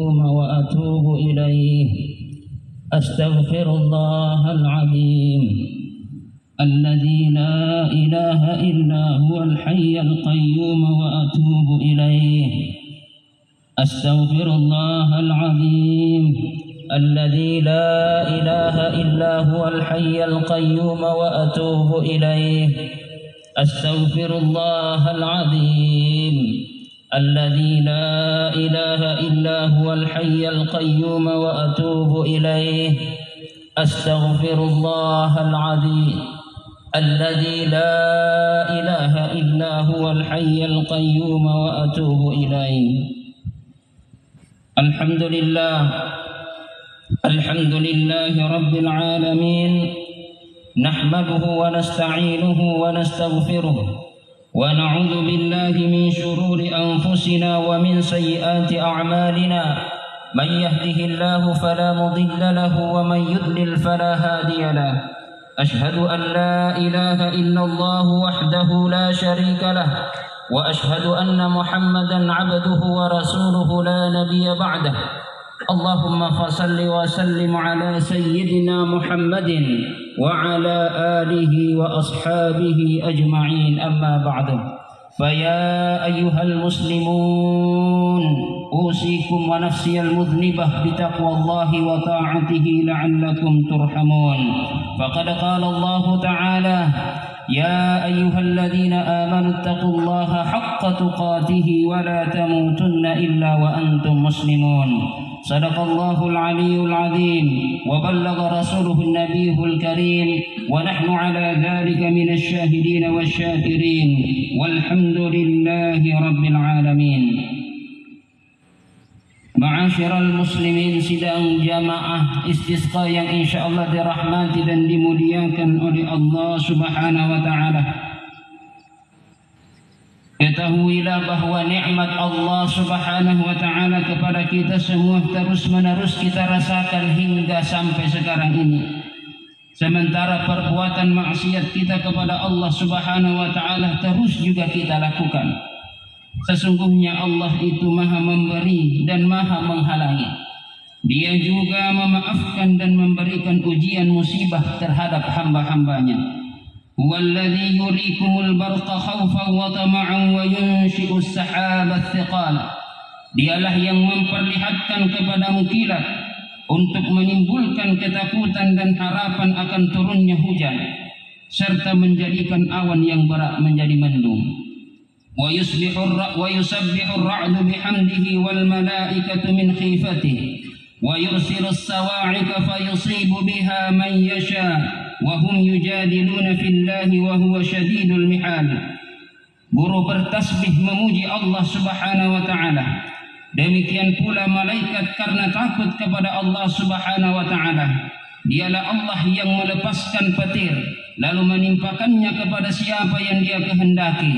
وأتوب إليه. أستغفر الله العظيم الذي لا إله إلا هو الحي القيوم وأتوب إليه. أستغفر الله العظيم الذي لا إله إلا هو الحي القيوم وأتوب إليه. أستغفر الله العظيم الذي لا إله إلا هو الحي القيوم وأتوب إليه. أستغفر الله العظيم الذي لا إله إلا هو الحي القيوم وأتوب إليه. الحمد لله رب العالمين، نحمده ونستعينه ونستغفره ونعوذ بالله من شرور أنفسنا ومن سيئات أعمالنا. من يهده الله فلا مضل له ومن يضلل فلا هادي له. أشهد أن لا إله إلا الله وحده لا شريك له، وأشهد أن محمدا عبده ورسوله لا نبي بعده. اللهم فصل وسلم على سيدنا محمد وعلى آله وأصحابه أجمعين. أما بعد، فيا أيها المسلمون، أوصيكم ونفسي المذنبة بتقوى الله وطاعته لعلكم ترحمون. فقد قال الله تعالى: يا أيها الذين آمنوا اتقوا الله حق تقاته ولا تموتن إلا وأنتم مسلمون. صدق الله العلي العظيم وبلغ رسوله النبي الكريم، ونحن على ذلك من الشاهدين والشاكرين، والحمد لله رب العالمين. Ma'asyiral muslimin, sidang jamaah istisqa yang insyaallah dirahmati dan dimuliakan oleh Allah Subhanahu wa taala. Ketahuilah bahwa nikmat Allah Subhanahu wa taala kepada kita semua terus-menerus kita rasakan hingga sampai sekarang ini. Sementara perbuatan maksiat kita kepada Allah Subhanahu wa taala terus juga kita lakukan. Sesungguhnya Allah itu Maha Memberi dan Maha Menghalangi. Dia juga memaafkan dan memberikan ujian musibah terhadap hamba-hambanya. Huwallazi yurikumul barqa khaufan wa tama'an wa yunshi'us sahabats thiqal. Dialah yang memperlihatkan kepadamu kilat untuk menimbulkan ketakutan dan harapan akan turunnya hujan, serta menjadikan awan yang berat menjadi mendung. ويسبح الرعد بحمده والملائكة من خيفته ويرسل الصواعق فيصيب بها من يشاء وهم يجادلون في الله وهو شديد المحال. Buruh bertasbih memuji Allah Subhanahu wa taala. Demikian pula malaikat karena takut kepada Allah Subhanahu wa taala. Dialah Allah yang melepaskan petir lalu menimpakannya kepada siapa yang Dia kehendaki.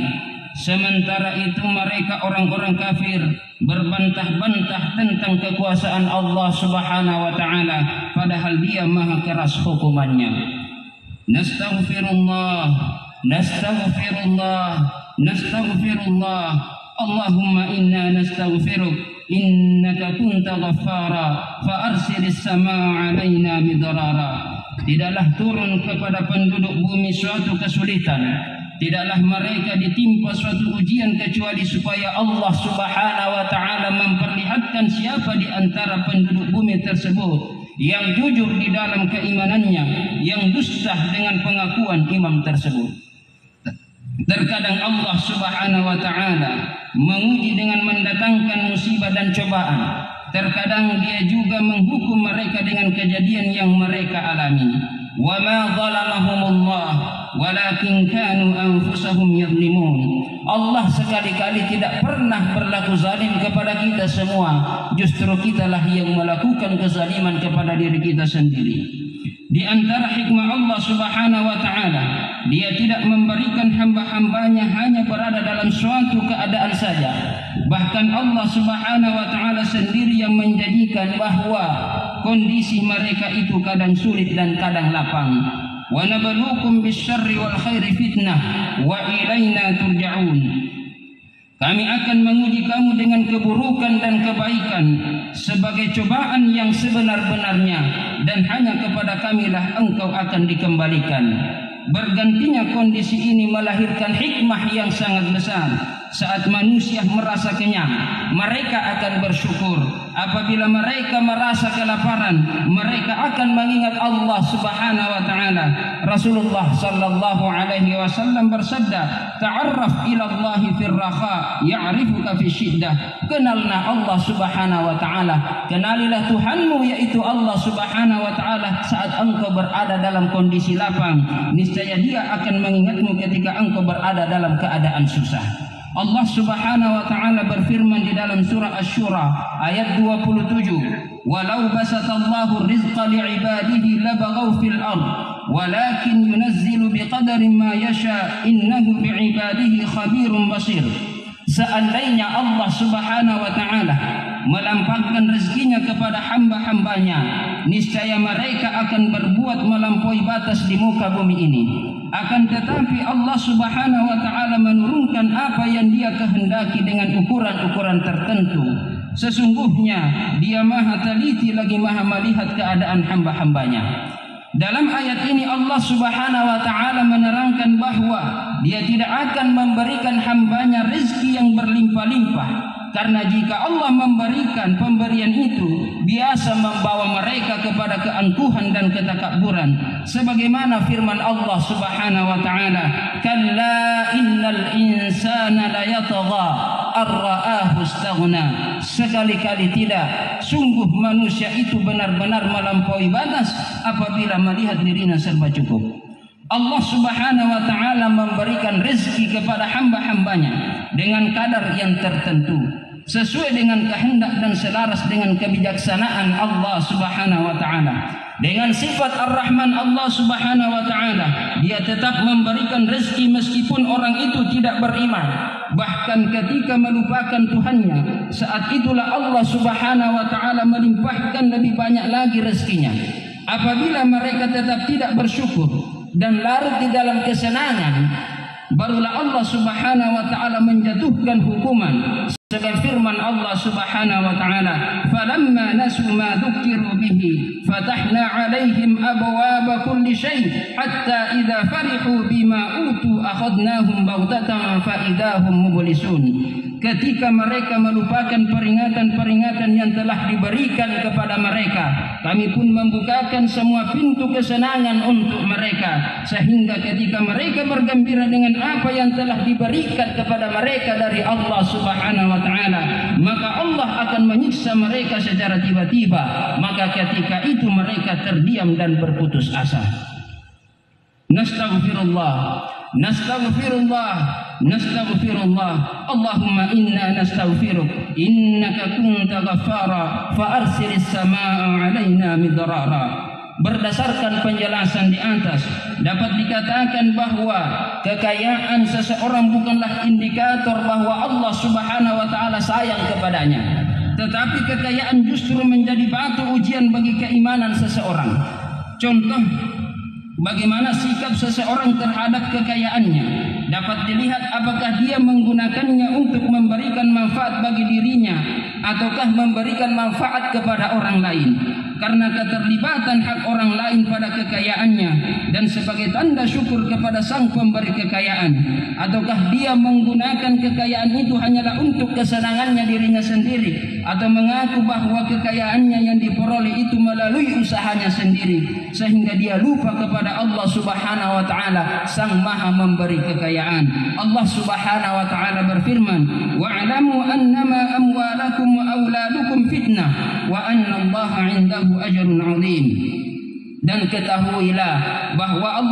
Sementara itu mereka orang-orang kafir berbantah-bantah tentang kekuasaan Allah Subhanahu wa taala, padahal Dia maha keras hukumannya. Nastaghfirullah, Allahumma inna nastaghfiruk, innaka kunta ghaffara, fa arsilis samaa 'alaina bidarara. Tidaklah turun kepada penduduk bumi suatu kesulitan, tidaklah mereka ditimpa suatu ujian kecuali supaya Allah Subhanahu wa taala memperlihatkan siapa di antara penduduk bumi tersebut yang jujur di dalam keimanannya, yang dusta dengan pengakuan imam tersebut. Terkadang Allah Subhanahu wa taala menguji dengan mendatangkan musibah dan cobaan. Terkadang Dia juga menghukum mereka dengan kejadian yang mereka alami. Wa ma zalamahumullah walakin kanu anfusahum yadhlimun. Allah sekali-kali tidak pernah berlaku zalim kepada kita semua. Justru kitalah yang melakukan kezaliman kepada diri kita sendiri. Di antara hikmah Allah Subhanahu wa taala, Dia tidak memberikan hamba-hambanya hanya berada dalam suatu keadaan saja. Bahkan Allah Subhanahu wa taala sendiri yang menjadikan bahwa kondisi mereka itu kadang sulit dan kadang lapang. Wa nabluukum bisyarri wal khairi fitnah wa ilaina turja'un. Kami akan menguji kamu dengan keburukan dan kebaikan sebagai cobaan yang sebenar-benarnya, dan hanya kepada kamilah engkau akan dikembalikan. Bergantinya kondisi ini melahirkan hikmah yang sangat besar. Saat manusia merasa kenyang, mereka akan bersyukur. Apabila mereka merasa kelaparan, mereka akan mengingat Allah Subhanahu wa taala. Rasulullah sallallahu alaihi wasallam bersabda, "Ta'arraf ila Allah fil raha, ya'rifuka fi syiddah." Kenalna Allah Subhanahu wa taala, kenalilah Tuhanmu yaitu Allah Subhanahu wa taala saat engkau berada dalam kondisi lapang. Niscaya Dia akan mengingatmu ketika engkau berada dalam keadaan susah. Allah Subhanahu wa taala berfirman di dalam surah Asy-Syura ayat 27, "Walau basatallahu rizqa li'ibadihi labaghaw fil ard, walakin yunazzilu biqadarin ma yasha, innahu bi'ibadihi khabirun basir." Seandainya Allah Subhanahu wa taala melampaukan rezekinya kepada hamba-hambanya, niscaya mereka akan berbuat melampaui batas di muka bumi ini. Akan tetapi Allah Subhanahu wa taala menurunkan apa yang Dia kehendaki dengan ukuran-ukuran tertentu. Sesungguhnya Dia Maha teliti lagi Maha melihat keadaan hamba-hambanya. Dalam ayat ini Allah Subhanahu wa taala menerangkan bahwa Dia tidak akan memberikan hambanya rezeki yang berlimpah-limpah. Karena jika Allah memberikan pemberian itu biasa membawa mereka kepada keangkuhan dan ketakabburan, sebagaimana firman Allah Subhanahu wa taala, "Kalla innal insana layatagha ar-ra'ahu istaghna." Sekali-kali tidak, sungguh manusia itu benar-benar melampaui batas apabila melihat dirinya serba cukup. Allah Subhanahu wa taala memberikan rezeki kepada hamba-hambanya dengan kadar yang tertentu, sesuai dengan kehendak dan selaras dengan kebijaksanaan Allah Subhanahu wa taala. Dengan sifat Ar-Rahman Allah Subhanahu wa taala, Dia tetap memberikan rezeki meskipun orang itu tidak beriman. Bahkan ketika melupakan Tuhannya, saat itulah Allah Subhanahu wa taala melimpahkan lebih banyak lagi rezekinya. Apabila mereka tetap tidak bersyukur dan larut di dalam kesenangan, barulah Allah Subhanahu wa taala menjatuhkan hukuman. Sebagai firman Allah Subhanahu wa taala, "Falamma nasu ma dzukiru bihi, fatahna 'alaihim abwaaba kulli syai' hatta idza farihu bima utu akhadnahum baghtatan fa idahum mublisun." Ketika mereka melupakan peringatan-peringatan yang telah diberikan kepada mereka, kami pun membukakan semua pintu kesenangan untuk mereka, sehingga ketika mereka bergembira dengan apa yang telah diberikan kepada mereka dari Allah Subhanahu wa taala, maka Allah akan menyiksa mereka secara tiba-tiba. Maka ketika itu mereka terdiam dan berputus asa. Nastaghfirullah, nastaghfirullah, nastaghfirullah. Allahumma inna nastaghfiruk, innaka kunta ghaffara, fa arsilis samaa'a 'alaina midrara. Berdasarkan penjelasan di atas, dapat dikatakan bahwa kekayaan seseorang bukanlah indikator bahwa Allah Subhanahu wa taala sayang kepadanya, tetapi kekayaan justru menjadi batu ujian bagi keimanan seseorang. Contoh, bagaimana sikap seseorang terhadap kekayaannya dapat dilihat apakah dia menggunakannya untuk memberikan manfaat bagi dirinya ataukah memberikan manfaat kepada orang lain. Karena keterlibatan hak orang lain pada kekayaannya dan sebagai tanda syukur kepada sang pemberi kekayaan, ataukah dia menggunakan kekayaan itu hanyalah untuk kesenangannya dirinya sendiri, atau mengaku bahwa kekayaannya yang diperoleh itu melalui usahanya sendiri, sehingga dia lupa kepada Allah Subhanahu wa taala, sang Maha memberi kekayaan. Allah Subhanahu wa taala berfirman, "Wa'lamu annama amwalakum wa auladukum fitnah wa anna Allaha 'indahu ajrun 'azim." Dan ketahuilah bahwa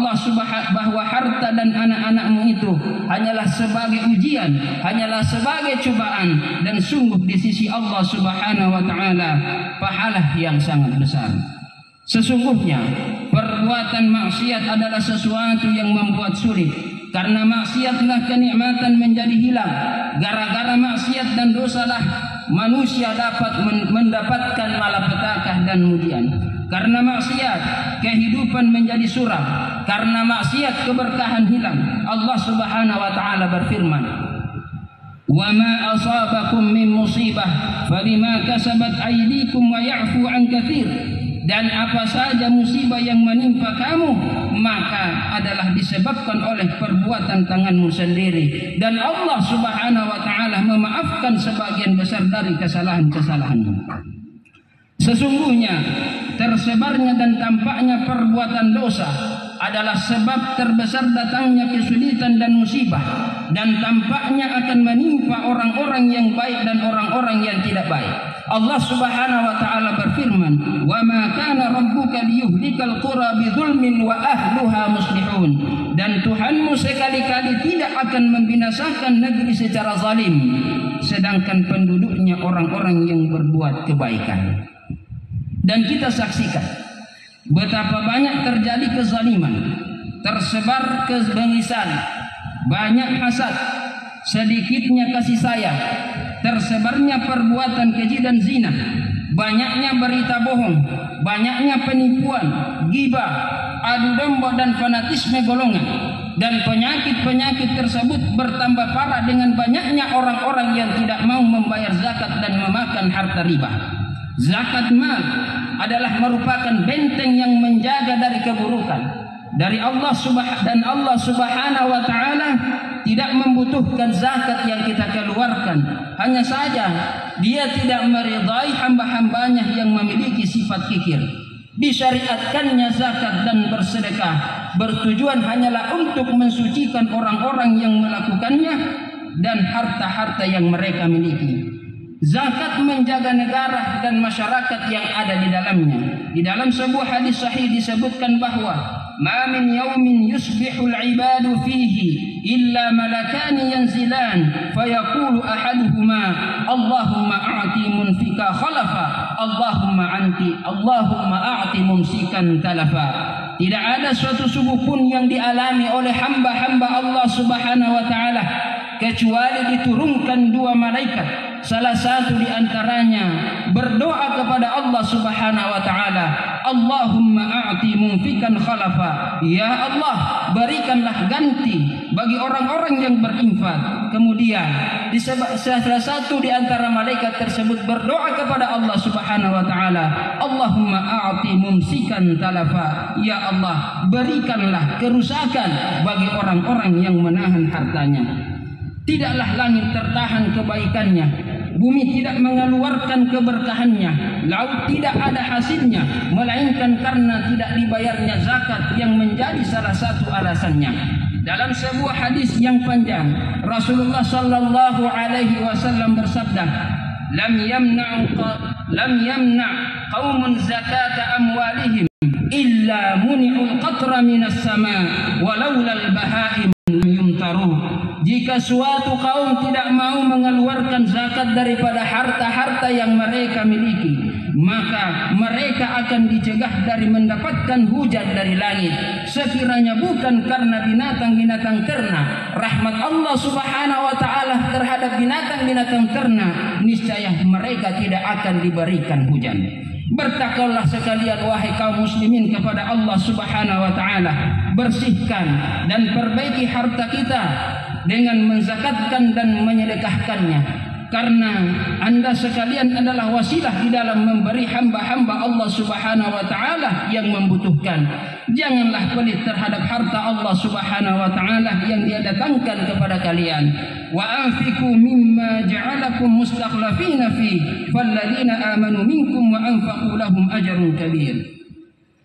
bahwa harta dan anak-anakmu itu hanyalah sebagai ujian, hanyalah sebagai cobaan, dan sungguh di sisi Allah Subhanahu wa taala pahala yang sangat besar. Sesungguhnya perbuatan maksiat adalah sesuatu yang membuat sulit. Karena maksiatlah kenikmatan menjadi hilang. Gara-gara maksiat dan dosalah manusia dapat mendapatkan malapetaka dan ujian. Karena maksiat kehidupan menjadi suram. Karena maksiat keberkahan hilang. Allah Subhanahu wa taala berfirman, wa ma asabakum min musibah fabima kasabat aydikum wa ya'fu an katsir. Dan apa saja musibah yang menimpa kamu maka adalah disebabkan oleh perbuatan tanganmu sendiri, dan Allah Subhanahu wa taala memaafkan sebagian besar dari kesalahan-kesalahanmu. Sesungguhnya tersebarnya dan tampaknya perbuatan dosa adalah sebab terbesar datangnya kesulitan dan musibah, dan tampaknya akan menimpa orang-orang yang baik dan orang-orang yang tidak baik. Allah Subhanahu wa taala berfirman, "Wa ma kana rabbuka liyuhlikal qura bidzulmin wa ahluha muslihun." Dan Tuhanmu sekali-kali tidak akan membinasakan negeri secara zalim, sedangkan penduduknya orang-orang yang berbuat kebaikan. Dan kita saksikan betapa banyak terjadi kezaliman, tersebar kebengisan, banyak hasad, sedikitnya kasih sayang, tersebarnya perbuatan keji dan zina, banyaknya berita bohong, banyaknya penipuan, ghibah, adu domba dan fanatisme golongan. Dan penyakit-penyakit tersebut bertambah parah dengan banyaknya orang-orang yang tidak mau membayar zakat dan memakan harta riba. Zakat mal adalah merupakan benteng yang menjaga dari keburukan dari Allah Subhanahu wa taala tidak membutuhkan zakat yang kita keluarkan. Hanya saja Dia tidak meridai hamba-hambanya yang memiliki sifat kikir. Disyariatkannya zakat dan bersedekah bertujuan hanyalah untuk mensucikan orang-orang yang melakukannya dan harta-harta yang mereka miliki. Zakat menjaga negara dan masyarakat yang ada di dalamnya. Di dalam sebuah hadis sahih disebutkan bahwa ma min yaumin yusbihul ibadu fihi illa malakani yanzilan fayaqulu ahaduhuma Allahumma a'ti munfika khalafa Allahumma a'ti mumsikan talafa. Tidak ada suatu subuh pun yang dialami oleh hamba-hamba Allah Subhanahu wa taala kecuali diturunkan dua malaikat. Salah satu di antaranya berdoa kepada Allah Subhanahu wa taala, Allahumma a'ti munfikan khalafa. Ya Allah, berikanlah ganti bagi orang-orang yang berinfak. Kemudian salah satu di antara malaikat tersebut berdoa kepada Allah Subhanahu wa taala, Allahumma a'ti mumsikan talafa. Ya Allah, berikanlah kerusakan bagi orang-orang yang menahan hartanya. Tidaklah langit tertahan kebaikannya, bumi tidak mengeluarkan keberkahannya, laut tidak ada hasilnya, melainkan karena tidak dibayarnya zakat yang menjadi salah satu alasannya. Dalam sebuah hadis yang panjang, Rasulullah sallallahu alaihi wasallam bersabda, lam yamna qaumun zakata amwalihim illa muni'ul qatra minas sama walaula al-bahaim yumtaru. Jika suatu kaum tidak mau mengeluarkan zakat daripada harta-harta yang mereka miliki, maka mereka akan dicegah dari mendapatkan hujan dari langit. Sekiranya bukan karena binatang-binatang ternak, rahmat Allah Subhanahu wa taala terhadap binatang-binatang ternak, niscaya mereka tidak akan diberikan hujan. Bertakwalah sekalian wahai kaum muslimin kepada Allah Subhanahu wa taala. Bersihkan dan perbaiki harta kita dengan menzakatkan dan menyedekahkannya, karena anda sekalian adalah wasilah di dalam memberi hamba-hamba Allah Subhanahu wa taala yang membutuhkan. Janganlah pelit terhadap harta Allah Subhanahu wa taala yang Dia datangkan kepada kalian. Wa anfiqu mimma ja'alakum mustakhlafina fi falladzina amanu minkum wa anfaqu lahum ajrun kabir.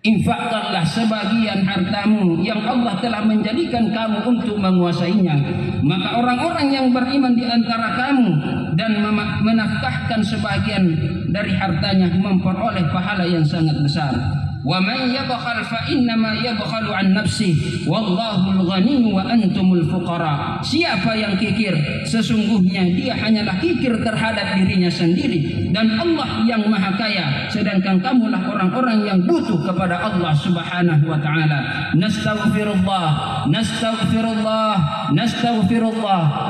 Infakkanlah sebagian hartamu yang Allah telah menjadikan kamu untuk menguasainya, maka orang-orang yang beriman di antara kamu dan menafkahkan sebagian dari hartanya memperoleh pahala yang sangat besar. Wa man yabkhal fa inna ma yabkhalu an nafsihi wallahul ghani wa antumul fuqara. Siapa yang kikir, sesungguhnya dia hanyalah kikir terhadap dirinya sendiri, dan Allah yang maha kaya, sedangkan kamulah orang-orang yang butuh kepada Allah Subhanahu wa taala. Nastaghfirullah,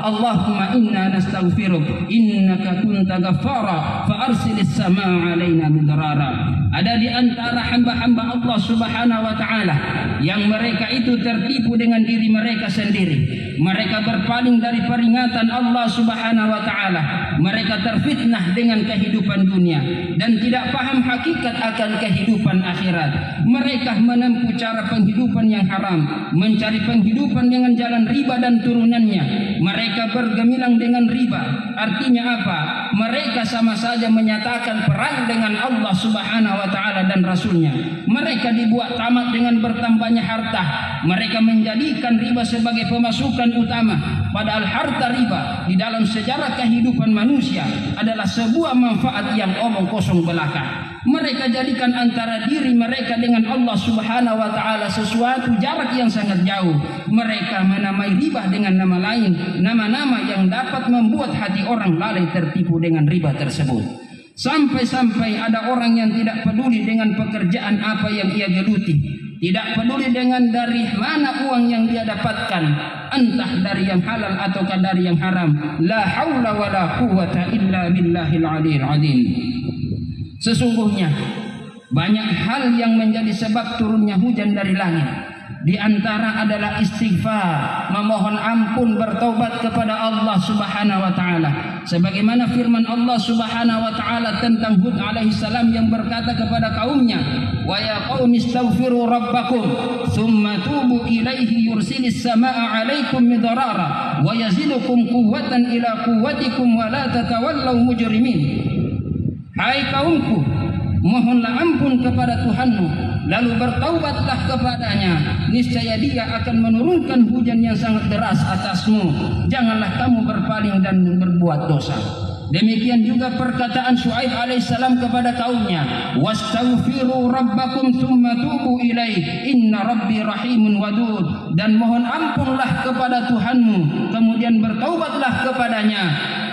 Allahumma inna nastaghfiruk innaka kunta ghaffara fa arsilis samaa alaina midrara. Ada di antara hamba hamba Allah Subhanahu wa taala yang mereka itu tertipu dengan diri mereka sendiri. Mereka berpaling dari peringatan Allah Subhanahu wa taala. Mereka terfitnah dengan kehidupan dunia dan tidak paham hakikat akan kehidupan akhirat. Mereka menempuh cara penghidupan yang haram, mencari penghidupan dengan jalan riba dan turunannya. Mereka bergemilang dengan riba. Artinya apa? Mereka sama saja menyatakan perang dengan Allah Subhanahu wa taala dan Rasulnya. Mereka dibuat tamat dengan bertambahnya harta. Mereka menjadikan riba sebagai pemasukan utama. Padahal harta riba di dalam sejarah kehidupan manusia adalah sebuah manfaat yang omong kosong belaka. Mereka jadikan antara diri mereka dengan Allah Subhanahu wa taala sesuatu jarak yang sangat jauh. Mereka menamai riba dengan nama lain, nama-nama yang dapat membuat hati orang lalai tertipu dengan riba tersebut. Sampai-sampai ada orang yang tidak peduli dengan pekerjaan apa yang ia geluti, tidak peduli dengan dari mana uang yang dia dapatkan, entah dari yang halal ataukah dari yang haram. La haula wala quwwata illa billahil aliyil azim. Sesungguhnya banyak hal yang menjadi sebab turunnya hujan dari langit. Di antara adalah istighfar, memohon ampun, bertaubat kepada Allah Subhanahu wa taala. Sebagaimana firman Allah Subhanahu wa taala tentang Hud alaihi salam yang berkata kepada kaumnya, "Wa ya qaumi istaghfiru rabbakum, tsumma tubu ilaihi yursilis samaa'a 'alaikum midrara wa yazidukum quwwatan ila quwwatikum wa la tatawallaw mujrimin." Hai kaumku, mohonlah ampun kepada Tuhanmu, lalu bertaubatlah kepadanya, niscaya Dia akan menurunkan hujan yang sangat deras atasmu. Janganlah kamu berpaling dan berbuat dosa. Demikian juga perkataan Syuaib alaihissalam kepada kaumnya, "Wastaghfiru rabbakum tsumma tubu ilaihi, inna rabbi rahimun wadud." Dan mohon ampunlah kepada Tuhanmu, kemudian bertaubatlah kepadanya.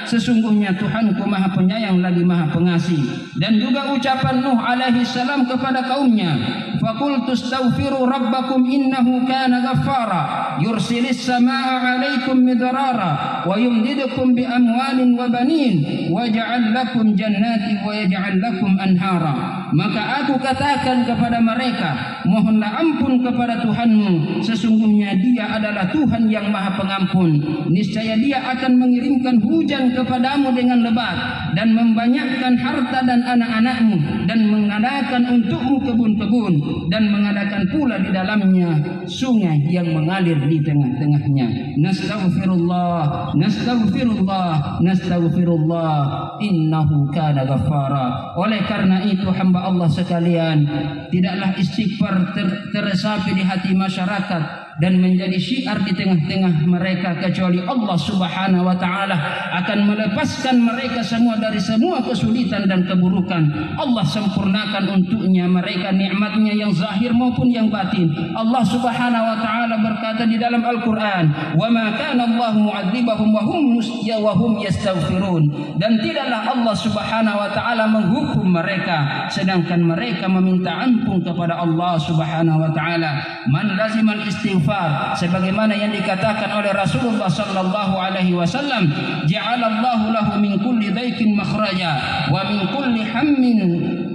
Sesungguhnya Tuhanku Maha Penyayang lagi Maha Pengasih. Dan juga ucapan Nuh alaihi salam kepada kaumnya, "Faqultu astaghfiru rabbakum innahu kana ghaffara yursilis samaa'a 'alaikum midrara wa yumdidukum bi amwalin wa banin wa yaj'al lakum jannati wa yaj'al lakum anhara." Maka aku katakan kepada mereka, mohonlah ampun kepada Tuhanmu, sesungguhnya Dia adalah Tuhan yang Maha Pengampun. Niscaya Dia akan mengirimkan hujan kepadamu dengan lebat dan membanyakkan harta dan anak-anakmu, dan mengadakan untukmu kebun-kebun, dan mengadakan pula di dalamnya sungai yang mengalir di tengah-tengahnya. Nastaghfirullah, nastaghfirullah, nastaghfirullah, innahu kana ghaffara. Oleh karena itu hamba Allah sekalian, tidaklah istighfar teresapi di hati masyarakat dan menjadi syiar di tengah-tengah mereka, kecuali Allah Subhanahu wa taala akan melepaskan mereka semua dari semua kesulitan dan keburukan. Allah sempurnakan untuknya mereka nikmatnya yang zahir maupun yang batin. Allah Subhanahu wa taala berkata di dalam Al-Qur'an, "Wa ma kana Allah mu'adzibahum wa hum yastaghfirun." Dan tidaklah Allah Subhanahu wa taala menghukum mereka sedangkan mereka meminta ampun kepada Allah Subhanahu wa taala. Man lazimal istighfar, sebagaimana yang dikatakan oleh Rasulullah sallallahu alaihi wasallam, ja'alallahu lahu min kulli dhaikin makhraja wa min kulli hammin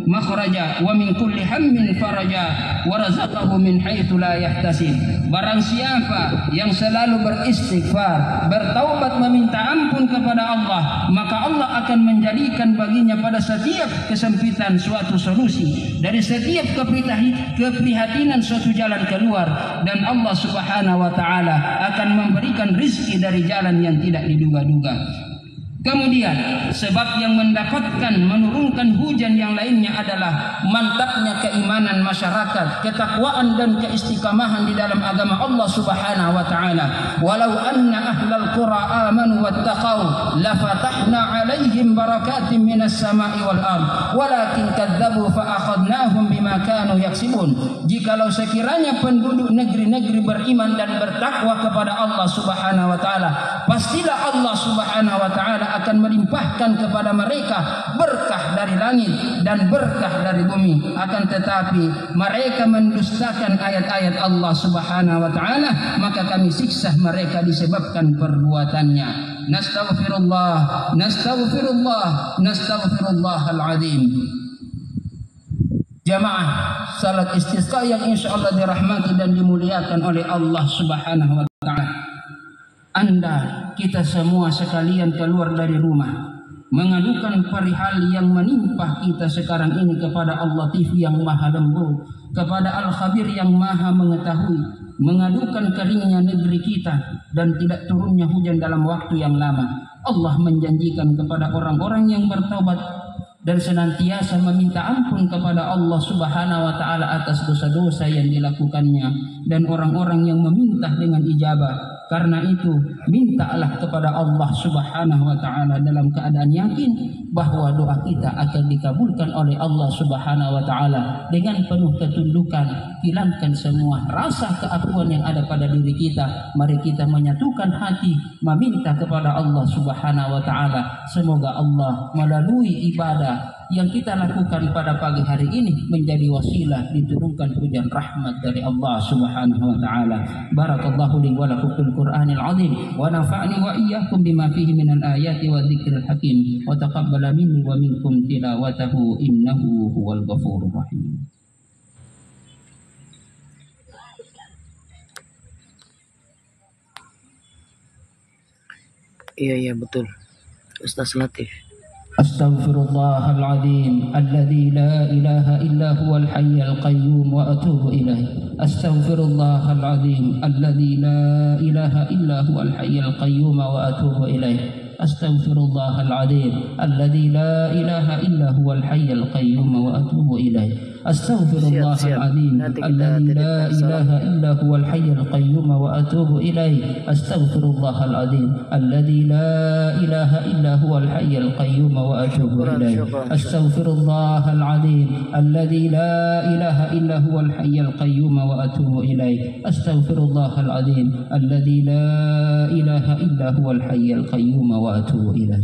makhraja wa min kulli hammin faraja wa razaqahu min haitsu la yahtasib. Barang siapa yang selalu beristighfar, bertaubat, meminta ampun kepada Allah, maka Allah akan menjadikan baginya pada setiap kesempitan suatu solusi, dari setiap keprihatinan suatu jalan keluar, dan Allah Subhanahu wa taala akan memberikan rizki dari jalan yang tidak diduga-duga. Kemudian sebab yang mendapatkan menurunkan hujan yang lainnya adalah mantapnya keimanan masyarakat, ketakwaan dan keistiqamahan di dalam agama Allah Subhanahu wa taala. Walau anna ahlal qura amanu wattaqau la fatahna 'alaihim barakatin minas sama'i wal ard walakin kadzdzabu fa akhadnahum bima kanu yaksibun. Jikalau sekiranya penduduk negeri-negeri beriman dan bertakwa kepada Allah Subhanahu wa taala, pastilah Allah Subhanahu wa taala akan melimpahkan kepada mereka berkah dari langit dan berkah dari bumi. Akan tetapi mereka mendustakan ayat-ayat Allah Subhanahu wa taala, maka kami siksa mereka disebabkan perbuatannya. Nastaghfirullah, nastaghfirullah, nastaghfirullahal azim. jamaah salat istisqa yang insya Allah dirahmati dan dimuliakan oleh Allah Subhanahu wa Ta'ala. Anda, kita semua sekalian keluar dari rumah mengadukan perihal yang menimpa kita sekarang ini kepada Al-Latif yang maha lembut, kepada Al-Khabir yang maha mengetahui, mengadukan keringnya negeri kita dan tidak turunnya hujan dalam waktu yang lama. Allah menjanjikan kepada orang-orang yang bertaubat dan senantiasa meminta ampun kepada Allah Subhanahu wa Ta'ala atas dosa-dosa yang dilakukannya, dan orang-orang yang meminta dengan ijabah. Karena itu mintalah kepada Allah Subhanahu wa Ta'ala dalam keadaan yakin bahwa doa kita akan dikabulkan oleh Allah Subhanahu wa Ta'ala dengan penuh ketundukan. Hilangkan semua rasa keakuan yang ada pada diri kita. Mari kita menyatukan hati meminta kepada Allah Subhanahu wa Ta'ala. Semoga Allah melalui ibadah yang kita lakukan pada pagi hari ini menjadi wasilah diturunkan hujan rahmat dari Allah Subhanahu wa Ta'ala. Barakallahu li wa lakum fil Qur'anil azim wa nafa'ni wa iyyakum bima fihi minal ayati wa dzikril hakim wa taqabbala minni wa minkum tilawatahu innahu huwal ghafurur rahim. Iya betul, Ustaz Latif. Astaghfirullahaladzim alladzi la ilaha illa huwal hayyul qayyum wa atubu ilaih. Astaghfirullahaladzim alladzi la ilaha illa huwal hayyul qayyum wa atubu ilaih. Astaghfirullahaladzim alladzi la ilaha illa huwal hayyul qayyum wa atubu ilaih. Astaghfirullahaladzim alladzi la ilaha illa huwal hayyul qayyum wa atubu ilaih. Astaghfirullahaladzim alladzi la ilaha illa huwal hayyul qayyum wa atubu ilaih. Astaghfirullahaladzim alladzi la ilaha illa huwal hayyul qayyum wa atubu ilaih. Astaghfirullahaladzim alladzi la ilaha illa huwal hayyul qayyum wa atubu ilaih.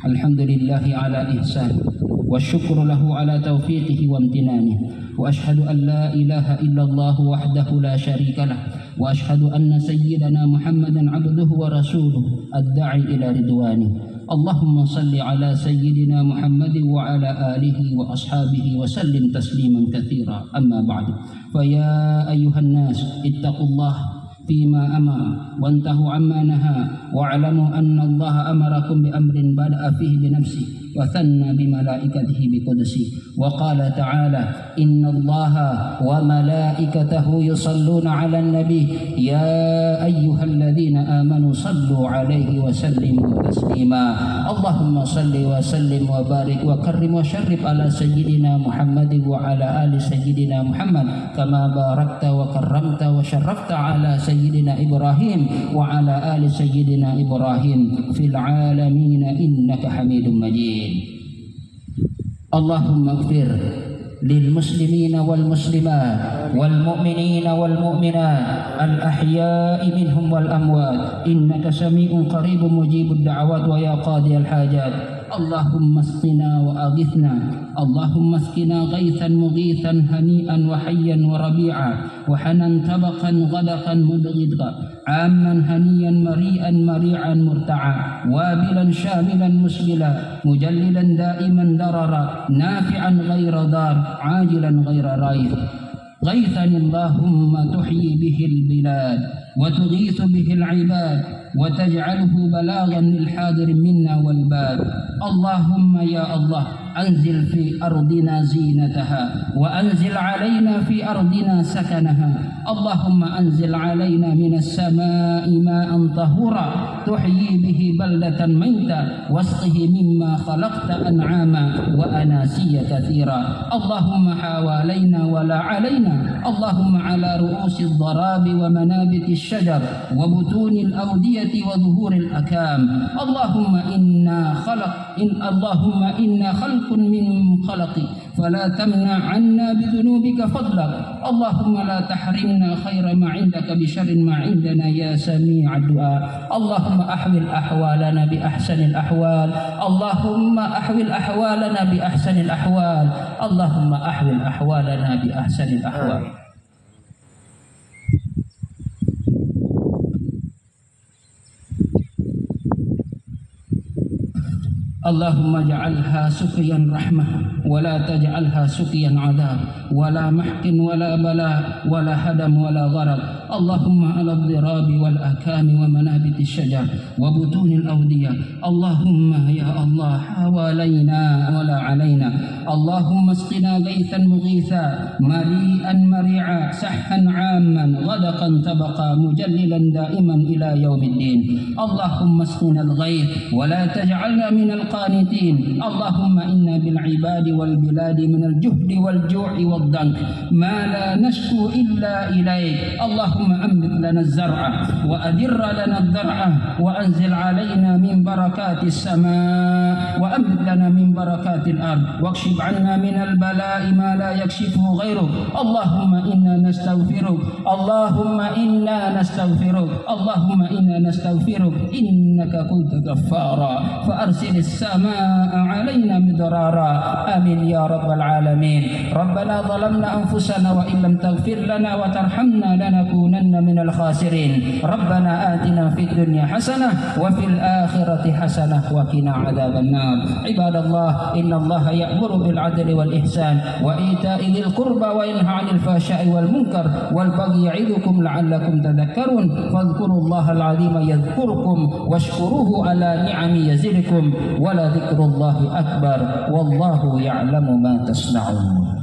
Alhamdulillah ala ihsan wa syukru lahu ala taufiqihi wa amtinanihi wa ashhadu an la ilaha illallah wahdahu la syarika lah wa ashhadu anna sayyidana Muhammadan abduhu wa rasuluhu ad-da'i ila ridwani. Allahumma salli ala sayyidina Muhammad wa ala alihi wa ashabihi wa sallim tasliman katsira. Amma ba'du. Fa ya ayyuhan nas ittaqullaha فيما أمر وانتهوا عما نهى واعلموا أن الله أمركم بأمر بدأ فيه بنفسه وثنى بملائكته بقدسه وقال تعالى إن الله وملائكته يصلون على النبي يا أيها الذين آمنوا صلوا عليه وسلموا تسليما. اللهم صل وسلم وبارك وكرم وشرف على سيدنا محمد وعلى آل سيدنا محمد كما باركت وكرمت وشرفت على سيدنا إبراهيم وعلى آل سيدنا إبراهيم في العالمين إنك حميد مجيد. اللهم اغفر للمسلمين والمسلمات والمؤمنين والمؤمنات الأحياء منهم والأموات إنك سميع قريب مجيب الدعوات ويا قاضي الحاجات. اللهم اسقنا وأغثنا، اللهم اسقنا غيثا مغيثا هنيئا وحيا وربيعا وحنا طبقا غدقا مدغدغا عاما هنيا مريئا مريعا مرتعا وابلا شاملا مسبلا مجللا دائما دررا نافعا غير ضار عاجلا غير رايث. غيثا اللهم تحيي به البلاد وتغيث به العباد وتجعله بلاغا للحاضر منا والباد. اللهم يا الله أنزل في أرضنا زينتها وأنزل علينا في أرضنا سكنها. اللهم أنزل علينا من السماء ماء طهورا تحيي به بلدة ميتا واسقه مما خلقت أنعاما وأناسيا كثيرا. اللهم حوالينا ولا علينا، اللهم على رؤوس الضراب ومنابت الشجر وبطون الأودية وظهور الأكام. اللهم إنا خلق من خلق فلا تمنع عنا بذنوبك فضلك. اللهم لا تحرمنا خير ما عندك بشر ما عندنا يا سميع الدعاء. اللهم أحول أحوالنا بأحسن الأحوال، اللهم أحول أحوالنا بأحسن الأحوال، اللهم أحول أحوالنا بأحسن الأحوال. اللهم اجعلها سقيا رحمة ولا تجعلها سقيا عذاب ولا محق ولا بلاء ولا هدم ولا غرق. اللهم على الضراب والأكام ومنابت الشجر وبطون الأودية. اللهم يا الله حوالينا ولا علينا. اللهم اسقنا غيثا مغيثا مريئا مريعا سحا عاما غدقا طبقا مجللا دائما إلى يوم الدين. اللهم اسقنا الغيث ولا تجعلنا من القانتين. اللهم إنا بالعباد والبلاد من الجهد والجوع والضنك ما لا نشكو إلا إليك. اللهم أنبت لنا الزرع وأدر لنا الضرع وأنزل علينا من بركات السماء وأنبت لنا من بركات الأرض واكشف عنا من البلاء ما لا يكشفه غيرك. اللهم إنا نستغفرك. اللهم إنا نستغفرك. اللهم إنا نستغفرك إنك كنت غفارا فأرسل السماء علينا مدرارا. آمين يا رب العالمين. ربنا ظلمنا أنفسنا وإن لم تغفر لنا وترحمنا لنكونن من الخاسرين. ربنا آتنا في الدنيا حسنة وفي الآخرة حسنة وقنا عذاب النار. عباد الله إن الله يأمر بالعدل والإحسان وإيتاء ذي القربى وينهى عن الفحشاء والمنكر والبغي يعظكم لعلكم تذكرون. فاذكروا الله العظيم يذكركم واشكروه على نعم يزدكم ولذكر الله أكبر والله يعلم ما تصنعون.